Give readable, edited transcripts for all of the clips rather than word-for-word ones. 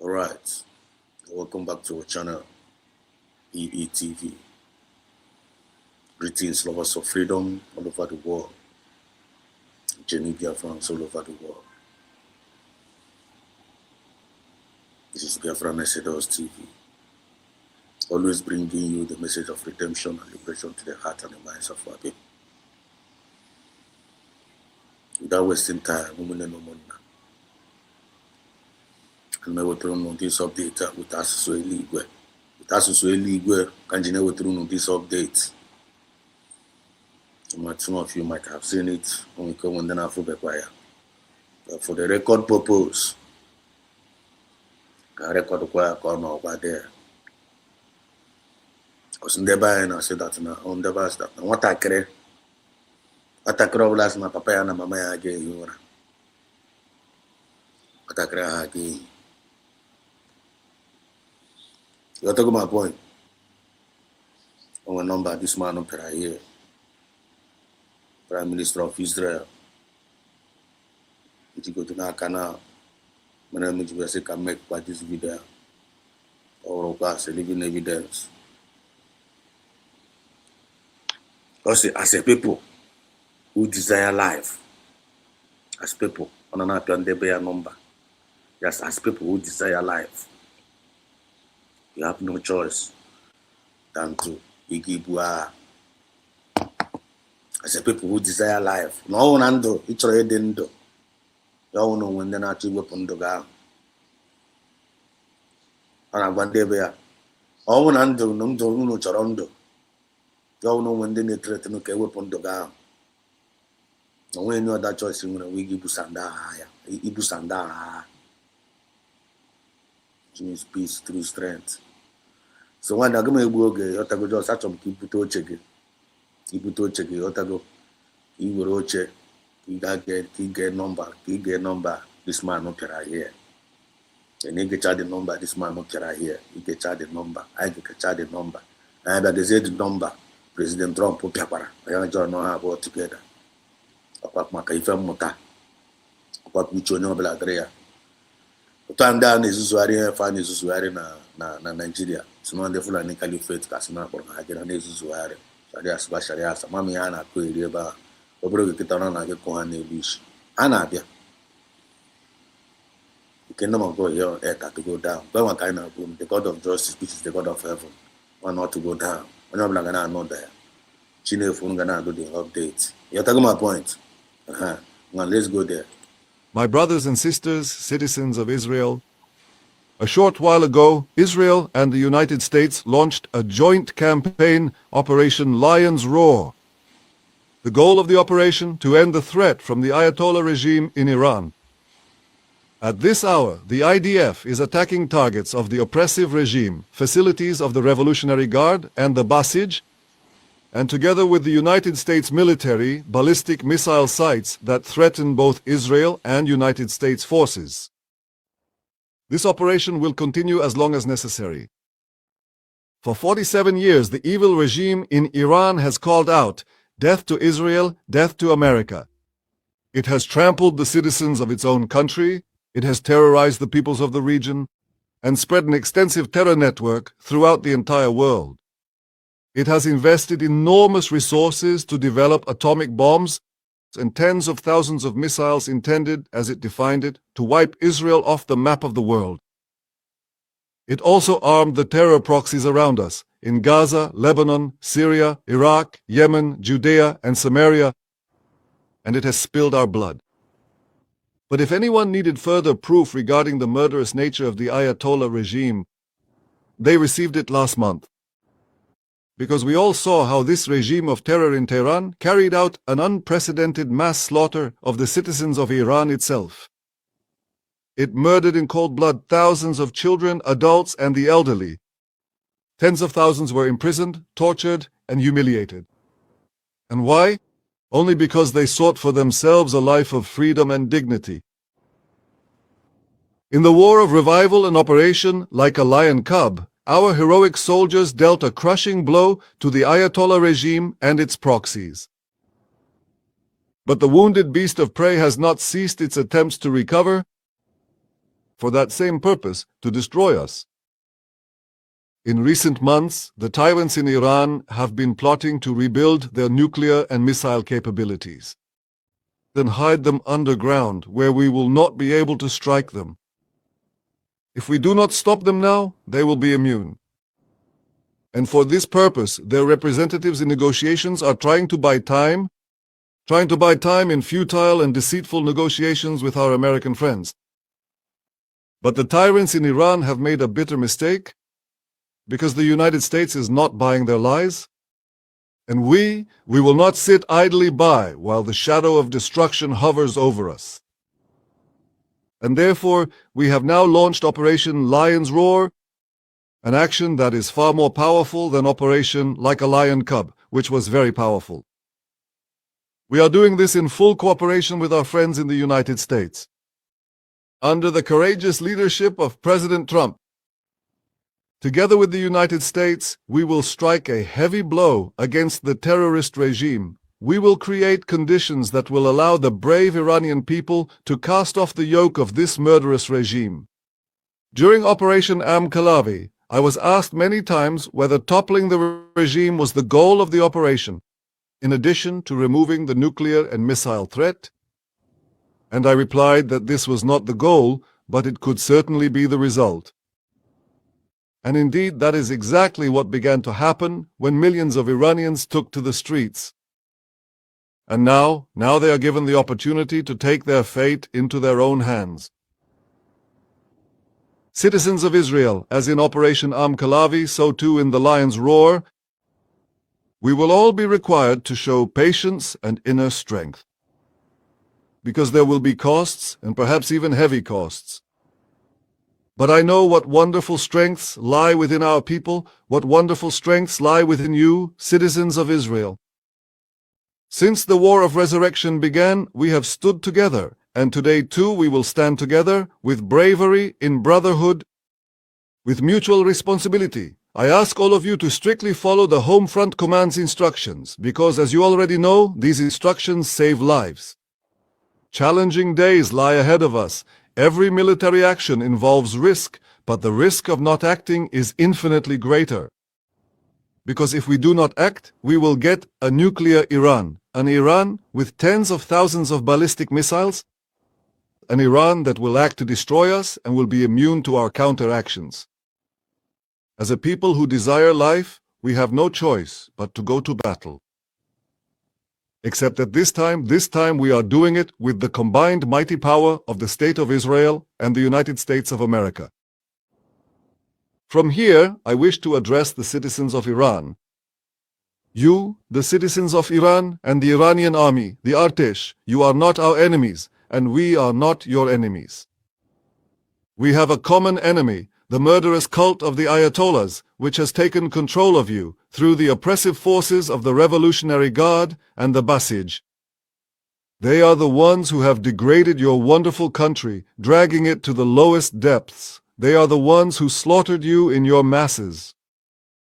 Alright, welcome back to our channel, EETV. Greetings, lovers of freedom all over the world. Biafra all over the world. This is Biafra Messages TV. Always bringing you the message of redemption and liberation to the heart and the minds of our people. Without wasting time, women and women. And I will turn on this update with us so illegal. With us so illegal, can you never turn on this update? Some of you might have seen it when we come on the Afro-Bekwaya. But for the record purpose, I record the choir corner over there. Because in the Bible, I said that on the bus that what I create last my papa and mama again. You know what I create again. You're talking my point. On a number this man up here. Prime Minister of Israel. If you go to our canal, my name is can make by this video or pass a living evidence. As a people who desire life, as people on an number, yes, as people who desire life, you have no choice than to Igibua. As a people who desire life, no one ando, it's already endo. You know when they're not weapon to go. And I'm one day there. All one ando, no chorondo. You know when they need to threaten a weapon to go. No one know that choice in we give Sanda. Ibusanda. Means peace through strength. So when I go to go, I go just such a keep to check it. Ibuto check it, Otago, Iburoche, get number, this man not care here. And he get the number, this man not care here. He get the number, I get the number. And that is the number, President Trump put Piapara. I don't know how about together. Apart Makaifa Mota, apart Michono Beladrea. Time down is Usuari, fan is Usuari na Nigeria. So no wonderful and Caliphate Casina or Hagan is Usuari. Sharia, Mami Anna, Kuiriba, Obro Kitana, Kohane Bish. Anabia. You cannot go here to go down. But one kind of boom, the God of justice, which is the God of heaven, why not to go down? When I'm not there. Chine Fungana do the updates. You're talking my point. Well, let's go there. My brothers and sisters, citizens of Israel, a short while ago, Israel and the United States launched a joint campaign, Operation Lion's Roar. The goal of the operation, to end the threat from the Ayatollah regime in Iran. At this hour, the IDF is attacking targets of the oppressive regime, facilities of the Revolutionary Guard and the Basij, and together with the United States military, ballistic missile sites that threaten both Israel and United States forces. This operation will continue as long as necessary. For 47 years, the evil regime in Iran has called out, "Death to Israel, death to America." It has trampled the citizens of its own country, it has terrorized the peoples of the region, and spread an extensive terror network throughout the entire world. It has invested enormous resources to develop atomic bombs and tens of thousands of missiles intended, as it defined it, to wipe Israel off the map of the world. It also armed the terror proxies around us, in Gaza, Lebanon, Syria, Iraq, Yemen, Judea, and Samaria, and it has spilled our blood. But if anyone needed further proof regarding the murderous nature of the Ayatollah regime, they received it last month. Because we all saw how this regime of terror in Tehran carried out an unprecedented mass slaughter of the citizens of Iran itself. It murdered in cold blood thousands of children, adults, and the elderly. Tens of thousands were imprisoned, tortured, and humiliated. And why? Only because they sought for themselves a life of freedom and dignity. In the war of revival and operation, like a lion cub, our heroic soldiers dealt a crushing blow to the Ayatollah regime and its proxies. But the wounded beast of prey has not ceased its attempts to recover, for that same purpose, to destroy us. In recent months, the tyrants in Iran have been plotting to rebuild their nuclear and missile capabilities, then hide them underground where we will not be able to strike them. If we do not stop them now, they will be immune. And for this purpose, their representatives in negotiations are trying to buy time in futile and deceitful negotiations with our American friends. But the tyrants in Iran have made a bitter mistake, because the United States is not buying their lies, and we will not sit idly by while the shadow of destruction hovers over us. And therefore, we have now launched Operation Lion's Roar, an action that is far more powerful than Operation Like a Lion Cub, which was very powerful. We are doing this in full cooperation with our friends in the United States, under the courageous leadership of President Trump. Together with the United States, we will strike a heavy blow against the terrorist regime. We will create conditions that will allow the brave Iranian people to cast off the yoke of this murderous regime. During Operation Am-Khalavi, I was asked many times whether toppling the regime was the goal of the operation, in addition to removing the nuclear and missile threat, and I replied that this was not the goal, but it could certainly be the result. And indeed, that is exactly what began to happen when millions of Iranians took to the streets. And now they are given the opportunity to take their fate into their own hands. Citizens of Israel, as in Operation Am-Khalavi, so too in the Lion's Roar, we will all be required to show patience and inner strength. Because there will be costs, and perhaps even heavy costs. But I know what wonderful strengths lie within our people, what wonderful strengths lie within you, citizens of Israel. Since the War of Resurrection began, we have stood together, and today too we will stand together with bravery, in brotherhood, with mutual responsibility. I ask all of you to strictly follow the Home Front Command's instructions, because as you already know, these instructions save lives. Challenging days lie ahead of us. Every military action involves risk, but the risk of not acting is infinitely greater. Because if we do not act, we will get a nuclear Iran, an Iran with tens of thousands of ballistic missiles, an Iran that will act to destroy us and will be immune to our counteractions. As a people who desire life, we have no choice but to go to battle. Except that this time we are doing it with the combined mighty power of the State of Israel and the United States of America. From here, I wish to address the citizens of Iran. You, the citizens of Iran and the Iranian army, the Artesh, you are not our enemies, and we are not your enemies. We have a common enemy, the murderous cult of the Ayatollahs, which has taken control of you through the oppressive forces of the Revolutionary Guard and the Basij. They are the ones who have degraded your wonderful country, dragging it to the lowest depths. They are the ones who slaughtered you in your masses.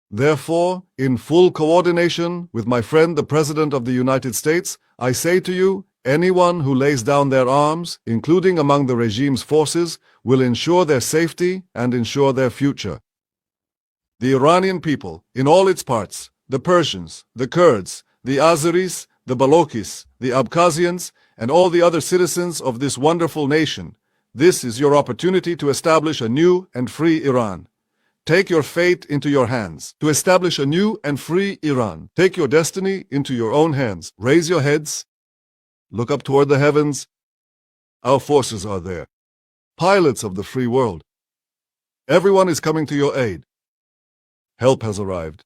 Therefore, in full coordination with my friend the President of the United States, I say to you, anyone who lays down their arms, including among the regime's forces, will ensure their safety and ensure their future. The Iranian people, in all its parts, the Persians, the Kurds, the Azeris, the Balokis, the Abkhazians, and all the other citizens of this wonderful nation, this is your opportunity to establish a new and free Iran. Take your fate into your hands. To establish a new and free Iran. Take your destiny into your own hands. Raise your heads. Look up toward the heavens. Our forces are there. Pilots of the free world. Everyone is coming to your aid. Help has arrived.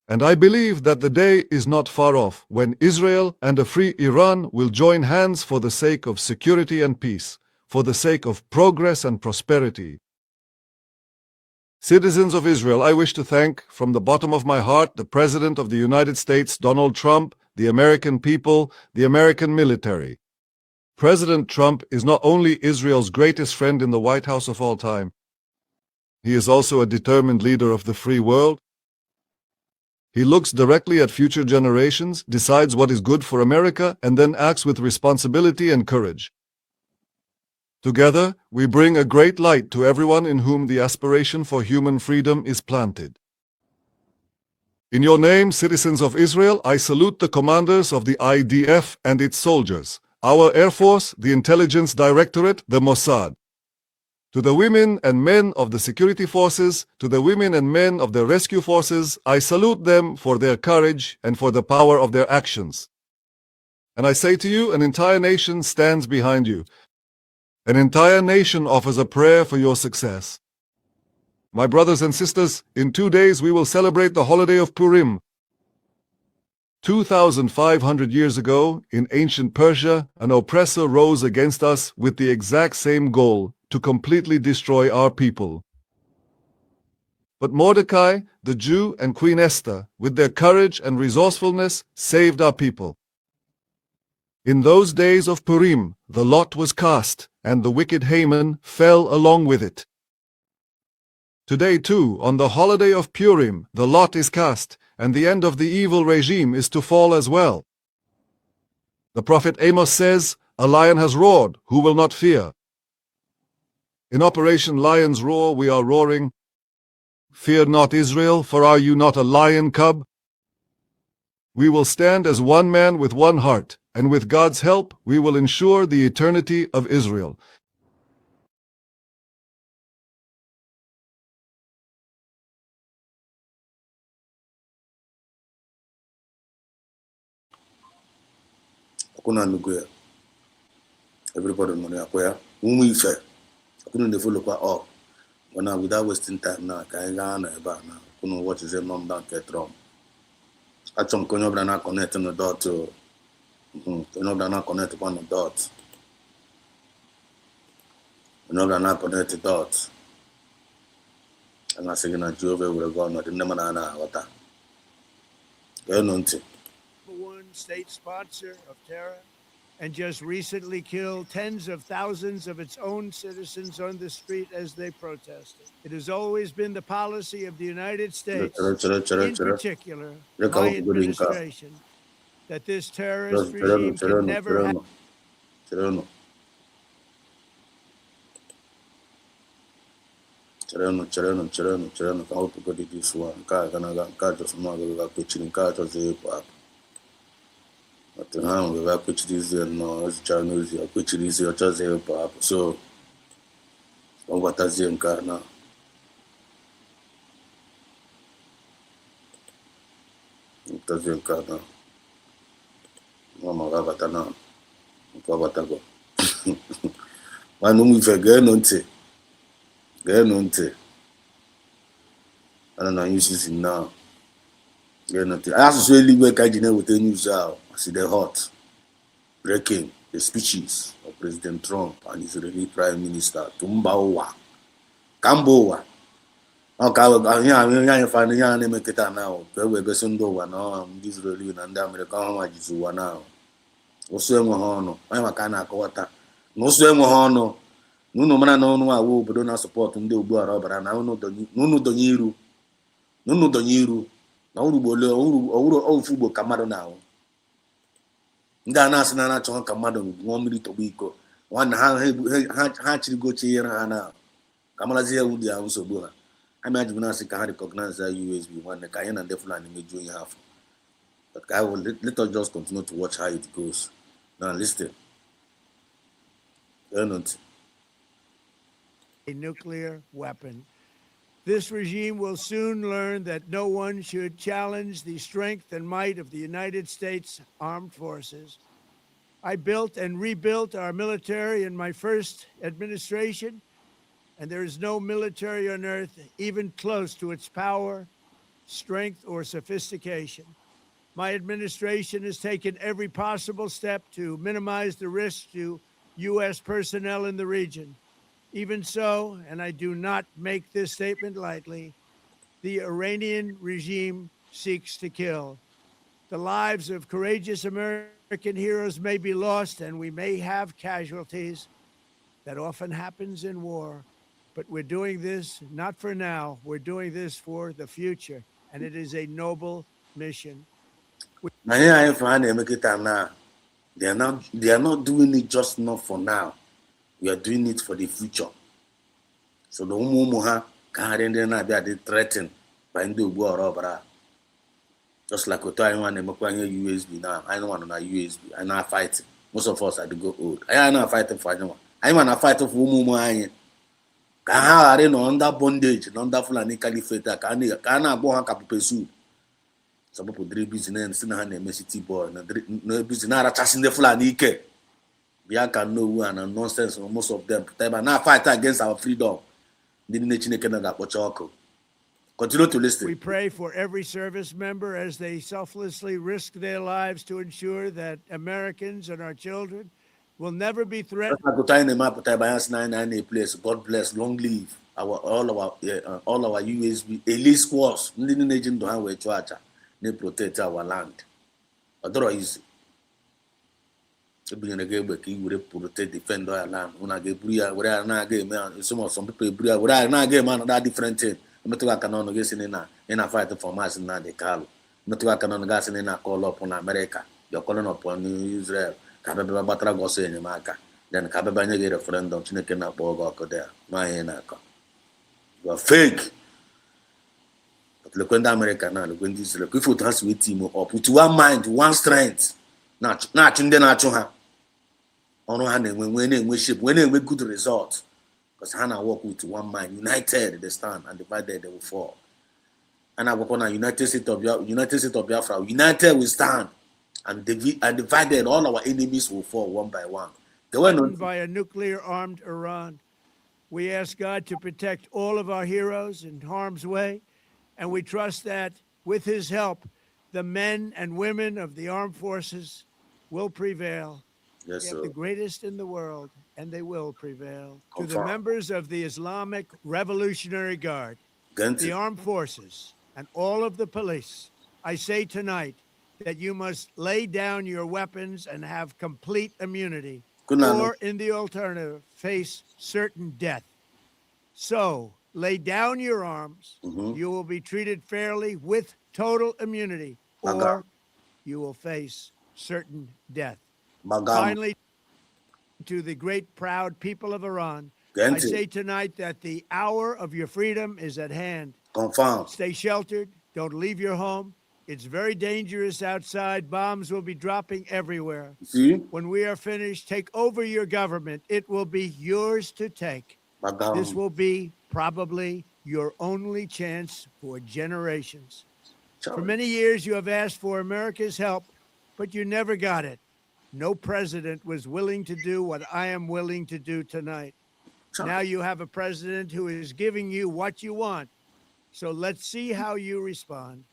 And I believe that the day is not far off when Israel and a free Iran will join hands for the sake of security and peace, for the sake of progress and prosperity. Citizens of Israel, I wish to thank from the bottom of my heart the President of the United States, Donald Trump, the American people, the American military. President Trump is not only Israel's greatest friend in the White House of all time, he is also a determined leader of the free world. He looks directly at future generations, decides what is good for America, and then acts with responsibility and courage. Together, we bring a great light to everyone in whom the aspiration for human freedom is planted. In your name, citizens of Israel, I salute the commanders of the IDF and its soldiers, our Air Force, the Intelligence Directorate, the Mossad. To the women and men of the security forces, to the women and men of the rescue forces, I salute them for their courage and for the power of their actions. And I say to you, an entire nation stands behind you. An entire nation offers a prayer for your success. My brothers and sisters, in 2 days we will celebrate the holiday of Purim. 2,500 years ago, in ancient Persia, an oppressor rose against us with the exact same goal, to completely destroy our people. But Mordecai, the Jew, and Queen Esther, with their courage and resourcefulness, saved our people. In those days of Purim, the lot was cast, and the wicked Haman fell along with it. Today too, on the holiday of Purim, the lot is cast, and the end of the evil regime is to fall as well. The prophet Amos says, "A lion has roared, who will not fear?" In Operation Lion's Roar we are roaring, "Fear not, Israel, for are you not a lion cub?" We will stand as one man with one heart, and with God's help we will ensure the eternity of Israel. Kuna nugu ya. Everybody know ya kwa ya. Umu ife. Kuna ndefollow kwa up. Wana without wasting time na ka anyị gaa na ebe a na kuna watch is a number nke Trump. Achọ m ka onye ọbụla na-connect na dot onye ọbụla na-connect kwa na dot. Onye ọbụla na-connect dot. A na-asị gị na Jehova were gị ọnọdụ ndị mmadụ a na-aghọta. Geenụ ntị. One state sponsor of terror and just recently killed tens of thousands of its own citizens on the street as they protested. It has always been the policy of the United States, in particular, my administration, that this terrorist regime can never have. Chereno, ka hope go this one. Ka just no go pitching ka just up. But now we have pitched this no as channels you pitch this you just up. So what has the na Tazio Mama Rabatana. Kwabatago. Manu mi fege nonte. Nonte. I don't know uses it now. Nonte. I have to say live kajine with the news out. I see the hot breaking the speeches of President Trump and Israeli Prime Minister Tumbawa. Kambowa. Okay, find the make it now. We go send over now. Israeli and America Jizuwa now. Also, Mohono. I'm a kind of quarter. No swim Mohono. No man, no one but don't support them. They'll blow rubber and I don't know the Niru. No, the Niru. No, all football Camaro now. Dana Sana Camado, 1 minute a week. One hatchery go to here and now. Kamalazia would the house of Bula. I imagine when I can recognize that USB one, the Cayenne and definitely made you half. But I will let us just continue to watch how it goes. Now listen. A nuclear weapon. This regime will soon learn that no one should challenge the strength and might of the United States Armed Forces. I built and rebuilt our military in my first administration, and there is no military on earth even close to its power, strength, or sophistication. My administration has taken every possible step to minimize the risk to U.S. personnel in the region. Even so, and I do not make this statement lightly, the Iranian regime seeks to kill. The lives of courageous American heroes may be lost, and we may have casualties. That often happens in war. But we're doing this not for now. We're doing this for the future, and it is a noble mission. They are not doing it just not for now. we are doing it for the future. So the ụmụ ha ka ha ndị na-abịa dị threatened by ndị ogbu ọrụ ọbara. Just like otu anyị nwa na-emekwa ihe USB na anyị nwa nọ na USB anyị na-fight. Most of us are the go old. Anyị na-fight for anyị nwa. Anyị nwa na-fight for ụmụ anyị ka ha ghara nọ under bondage na under Fulani Caliphate ka a na-agbọ ha ka pupe soup. Some people dịrị business si na ha na-eme city boy na business na-arachasị ndị Fulani ike. Bịa ka no and nonsense most of them na fight against our freedom. Continue to listen. We pray for every service member as they selflessly risk their lives to ensure that Americans and our children will never be threatened. God bless, long live all our USB elite squads. They protect our land. Otherwise, protect, defend our land. Some people another different thing. In a fight for mass in the Carlo. Gas in a call up on America. You're calling upon Israel. Kababa Batra Gosse in America. Then Kababanya get a friend of Chinekena Bogo there. My enaka. You are fake. But look when the America now, look when this look if you trust with team up with one mind, one strength. Not in the natural. On one when we ship, when we good results. Because Hannah walk with one mind, united they stand and divided they will fall. And I work on a United States of Biafra. United we stand and divided all our enemies will fall one by one. They were not by a nuclear-armed Iran. We ask God to protect all of our heroes in harm's way, and we trust that with his help, the men and women of the armed forces will prevail. Yes, They are sir. the greatest in the world, and they will prevail. To the Confirm. members of the Islamic Revolutionary Guard, Ganti. the armed forces, and all of the police, I say tonight that you must lay down your weapons and have complete immunity, Good night, or in the alternative, face certain death. So lay down your arms. You will be treated fairly with total immunity, My or God. you will face certain death. Magam. Finally, to the great proud people of Iran, I Ganti. say tonight that the hour of your freedom is at hand. Confirm. Stay sheltered. Don't leave your home. It's very dangerous outside. Bombs will be dropping everywhere. See? When we are finished, take over your government. It will be yours to take. Magam. This will be probably your only chance for generations. For many years, you have asked for America's help, but you never got it. No president was willing to do what I am willing to do tonight. Now you have a president who is giving you what you want. So let's see how you respond.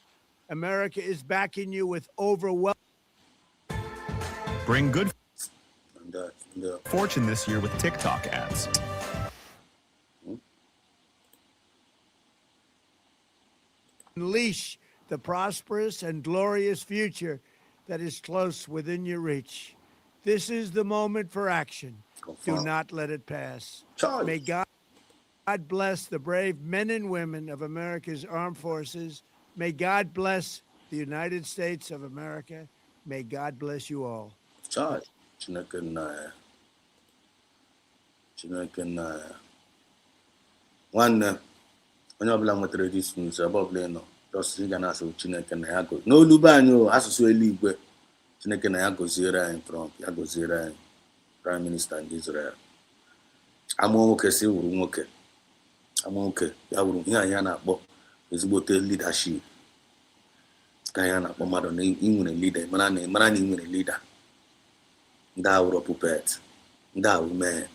America is backing you with overwhelming. Bring good And, fortune this year with TikTok ads. Unleash the prosperous and glorious future that is close within your reach. This is the moment for action. Do Confirm. not let it pass. Charge. May God bless the brave men and women of America's armed forces. May God bless the United States of America. May God bless you all. Charge. Chineke nna ya. Chineke nna ya. Nwanne, onye ọbụla nwetara dis news ebe ọbụla ị nọ, just ị ga na-asụ Chineke na ya go. N'olu be anyị o, asụsụ eluigwe. Chineke na ya goziere anyị Trump, ya goziere anyị Prime Minister ndị Israel. Amụọ nwoke si wuru nwoke. Amụọ nwoke ya wuru ihe anyị na-akpọ ezigbote leadership. Ka anyị na-akpọ mmadụ na ị nwere leader, mara na ị nwere leader. Ndị a wụrụ puppet, ndị a wụ mee,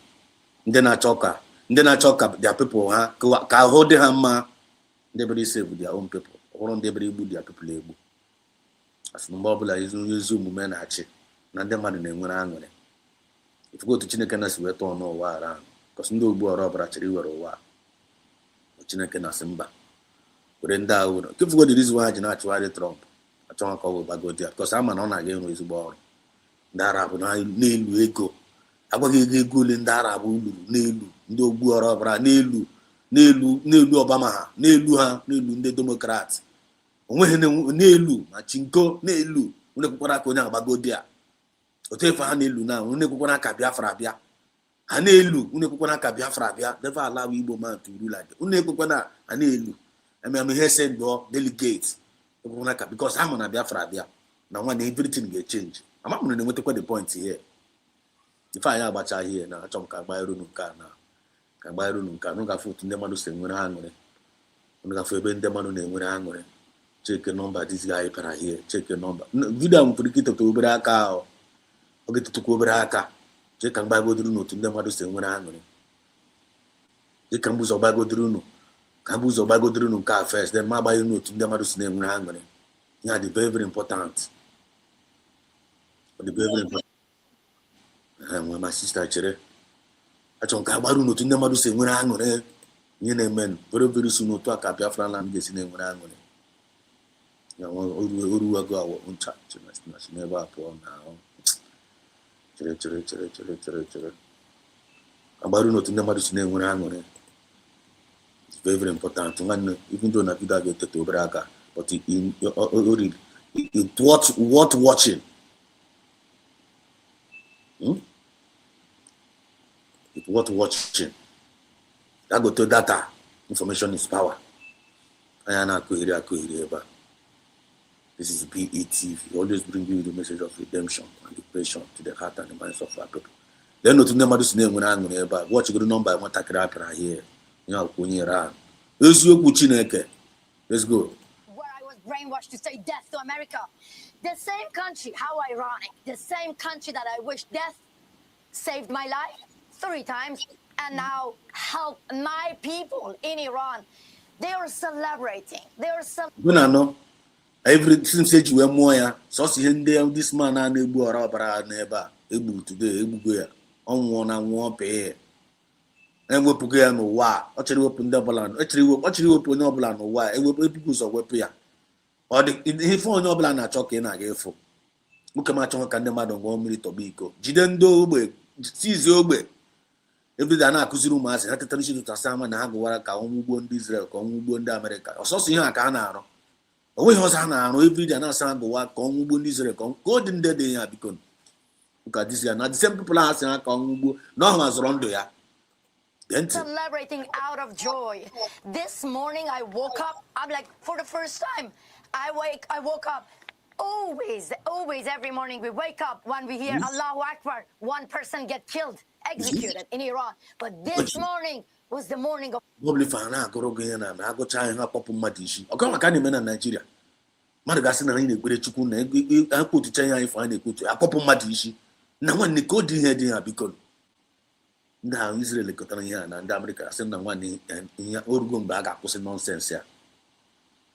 ndị na-achọ ka their people ha ka ahụ dị ha mma, ndị bere isi bụ their own people, ọhụrụ ndị bere igbu their people egbu. Asị mgbe ọbụla ezi omume na-achị na ndị mmadụ na-enwere aṅụrị. Ifugo otu Chineke na-esi wee tọọ n'ụwa ara ahụ, kọsị ndị ogbu ọrụ ọbara chịrị iwere ụwa. Chineke na-asị mba, were ndị agha ụlọ. Ifugo dị reason why ha ji na-achụgharị Trump, achọghị ka ọ wee gbagodi ya, kọsị ama na ọ na-aga ịrụ ezigbo ọrụ. Ndị Arab n'elu ego, agwaghị ego ole ndị Arab luru n'elu, ndị ogbu ọrụ ọbara n'elu Obama ha, n'elu ndị Demokrat. Onweghị n'elu ma chinko n'elu, onye kwukwara ka onye agbagodi ya. Otu efe ha n'elu na onye kwukwara ka Biafra abịa. ha na-elu unu ekwekwana ka Biafra bịa never allow Igbo man to rule like unu ekwekwana ha na-elu ihe send delegate ekwekwana ka because ha ma na Biafra bịa na nwa na everything ga-change ama m na-enwetakwa the point here ife anyị agbacha ihe na achọ m ka agbanyere unu nke a na ka agbanyere unu nke a unu gafe otu ndị mmadụ si enwere aṅụrị unu gafe ebe ndị mmadụ na-enwere aṅụrị cheke nọmba dizi anyị pịara here cheke nọmba vidio ahụ nwere ike ịtụtụ obere aka ahụ ọ ga-etụtụkwa obere aka chee ka mgbagodoro n'otu ndị mmadụ si enwere aṅụrị chee ka mbụzọ gbagodoro unu ka mbụzọ gbagodoro unu nke a first then ma agbaghị n'otu ndị mmadụ si na-enwere aṅụrị ya dị very very important ọ dị very very important nwa ma sista chere achọ nke agbara n'otu ndị mmadụ si enwere aṅụrị ihe na-eme very very soon otu a ka Biafra land ga-esi na-enwere aṅụrị ya oruwago awọ ncha si n'ebe a pụọ na ahụ chere agbara n'otu ndị mmadụ si na-enwere aṅụrị it's very very important nwanne even though na vidio ga-eteta obere aka but it's worth watching. It's worth watching. That go to data. Information is power. This is BETV. We always bring you the message of redemption and depression to the heart and the minds of our people. Then no to never do name when I'm going to watch a good number. I want to take it here. You know, when you're around. Let's go. Where I was brainwashed to say death to America. The same country, how ironic, the same country that I wish death saved my life 3 times and now help my people in Iran. They are celebrating. No. Everything said you were more. So this man and a boy are never able today. On one pay. And we put no why. Actually, open double and actually open double and why. And we put a weapon. Or the phone no plan at talking again for. Look at my tongue and the madam 1 minute of Biko. Jidendo, seize your way. Every day I could mass, I tell you to Sama and Hagwara, Kamu, Israel, Kamu, America. Or so see a canaro. Away was Hana, every day I sang the work, Kamu, Israel, go in the day I become. Look at this year, not the same people are saying Kamu, no one's around there. Celebrating out of joy. This morning I woke up, I'm like, for the first time. I woke up. Always, every morning we wake up when we hear Allahu Akbar, 1 person get killed, executed in Iran. But this morning was the morning of Nigeria. Madagascar na ine kwere chukwu na akwotucha ya ife a na-ekwotu akpọpụ mmadụ isi na nwanne ka odi ihe dị ya biko ndị ahụ Israel lekọtara ihe a na ndị Amerịka asị na nwanne ihe orugo mgbe a ga-akwụsị nọnsensị a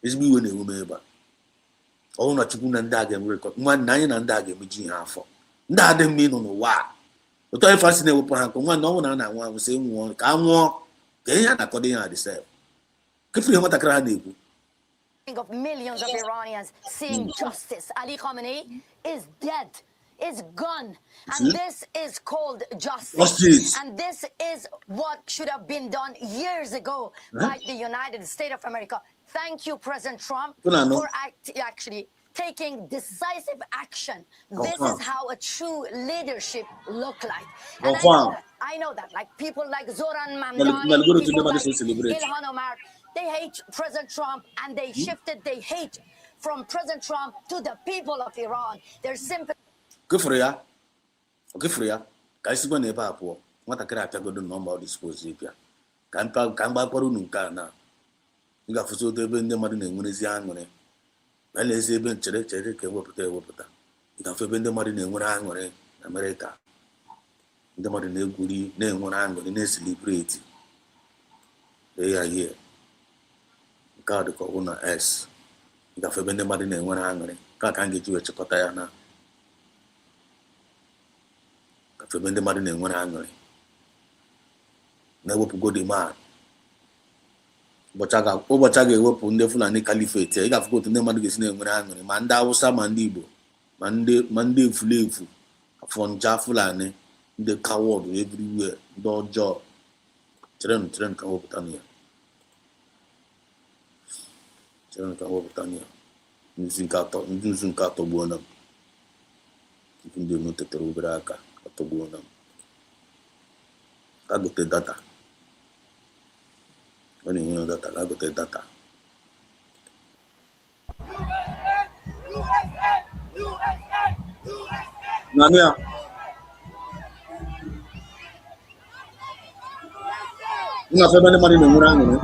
ezigbo iwe na-ewu m ebe a ọnwụ na chukwu na ndị a ga-enwe nwanne anyị na ndị a ga-emeji ihe afọ ndị a dị mma ịnọ n'ụwa otu ife asị na-ewepụ ha nkụ nwanne ọnwụ na a na-anwụ anwụ sị nwụọ ka a nwụọ ka ihe a na-akọdo ihe a dị sef kefiri ihe nwatakịrị ha na-ekwu of millions of Iranians seeing justice. Ali Khamenei is dead, is gone. And this is called justice. And this is what should have been done years ago by the United States of America. Thank you, President Trump, for actually taking decisive action. This is how a true leadership look like. And I know that. Like people like Zoran Mamdani, people like Ilhan Omar, they hate President Trump and they shifted their hate from President Trump to the people of Iran. They're simply... Good for ya. Guys, when they pop, what a crack I got to know about this position. Can't back Paru now. You got to do the money when it's young money. Well, let's even check what you can feel the money when I'm in America. The money goody name when I'm going to celebrate. They are here. God ko una S. Ika fe bende mari ne ngwana ngare. Ka kange juwe chokota ya na. Ka fe bende mari ne ngwana ngare. Na wopu go di man. Bochaga wopu nde Fulani Caliphate. Ika fuko tunde mari gesi ne ngwana ngare. Manda Hausa mandi Igbo. Mande Fulefu. Afonja Fulani. The coward everywhere. Dojo. Tren ka wopu tania. Jangan kau bertanya, mungkin kata buanam, mungkin dia mau terus beraka atau buanam. I go take data. When you know data, I go take data. Nania. Ina fe bane mari na ngura ngene.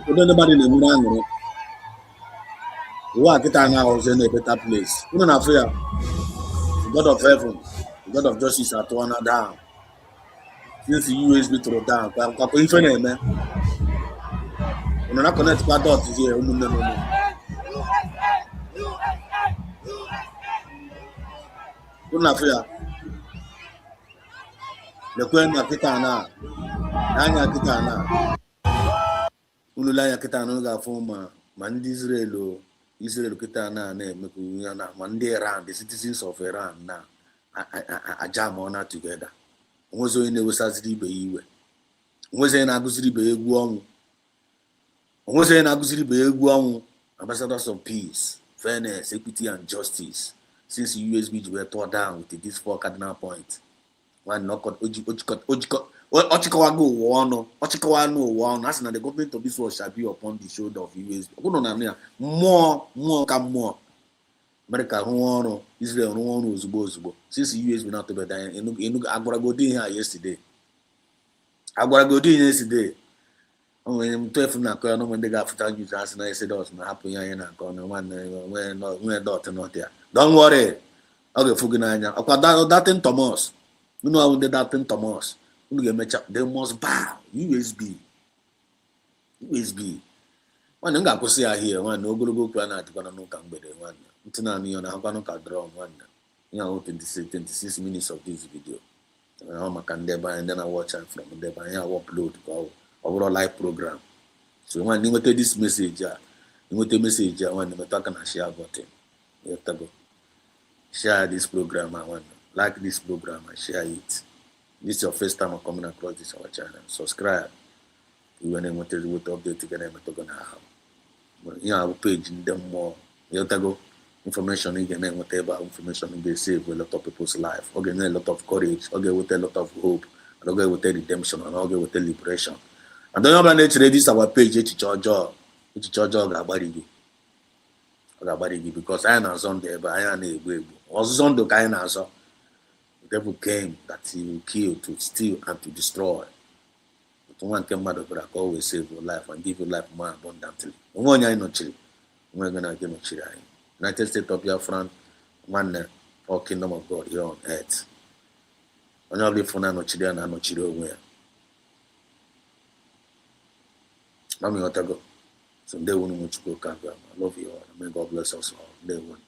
Ko bane mari na ngura ngene. Wa kita na o in a better place. Una na fe ya. The God of heaven, the God of justice at one down. Since the USB to down, kwa ko ife na eme. Una na connect kwa dot here umunne no no. Una fe ya. Le kwen na kita na. Anya kita na. Unu la ya kita na ga fo ma ndị Israel kita na na-emekwu ya na ma ndị Iran, the citizens of Iran na ajam ona together. Onwezi onye na-ewesaziri ibe ya iwe. Onwezi onye na-agụziri ibe ya egwu ọnwụ. Onwezi onye na-agụziri ibe ya egwu ọnwụ. Ambassadors of peace, fairness, equity and justice. Since the USB were torn down with these 4 cardinal points. One knock ọchịkọwago ụwa ọnụ ọchịkọwa n'ụwa ọnụ asị na the government of this world shall be upon the shoulder of USB. Ọbụrụ na ya mmụọ ka mmụọ America rụọ ọrụ, Israel rụọ ọrụ ozugbo since USB na-atụbeda enu agwaragodi ihe a yesterday o nwere m 12 na-akọ ya n'ụmụ ndị ga-afụta news asị na Exodus na hapụ ihe anyị na-akọ ọnụ nwee dot not ya. Don't worry, ọ ga-efu gị n'anya. Ọkwa datin Thomas unu ahụ ndị datin Thomas unu ga-emecha they must bow. USB nwanne m ga-akwụsị ya hie nwanne ogologo okwu a na-adịkwana n'ụka mgbede nwanne ntị naanị ya na akwanụ ka drum nwanne ihe ahụ 26 minutes of this video ọ maka ndị ebe anyị ndị na watch and from ndị ebe anyị upload ka ọ bụrụ live program. So nwanne nweta this message a nwanne metụ aka na share button. Share this program nwanne, like this program and share it. This is your first time of coming across this our channel. Subscribe. You na enweta update ga na-emetụ gị n'ahụ. Ihe a bụ page ndị mmụọ. Information ị ga na-enweta ebe ahụ information ga-save a lot of people's life. Ọ ga-enye a lot of courage. Ọ ga-eweta a lot of hope. Ọ ga-eweta redemption. Ọ ga-eweta liberation. And onye ọbụla na-echere this our page echiche ọjọọ ga-agbari gị. Ọ ga-agbari gị because anyị na-azọ ndụ ebe anyị na-egbu ọzụzọ ndụ ka anyị na-azọ. The devil came that he will kill, to steal, and to destroy. But one came mad of that always save your life and give you life more abundantly. Only I know chili. We're gonna get no chili. United States of Biafra, one or kingdom of God here on earth. Only for no chili and no chili where. Mami Otago. So they won't much go. I love you all. May God bless us all. Day one.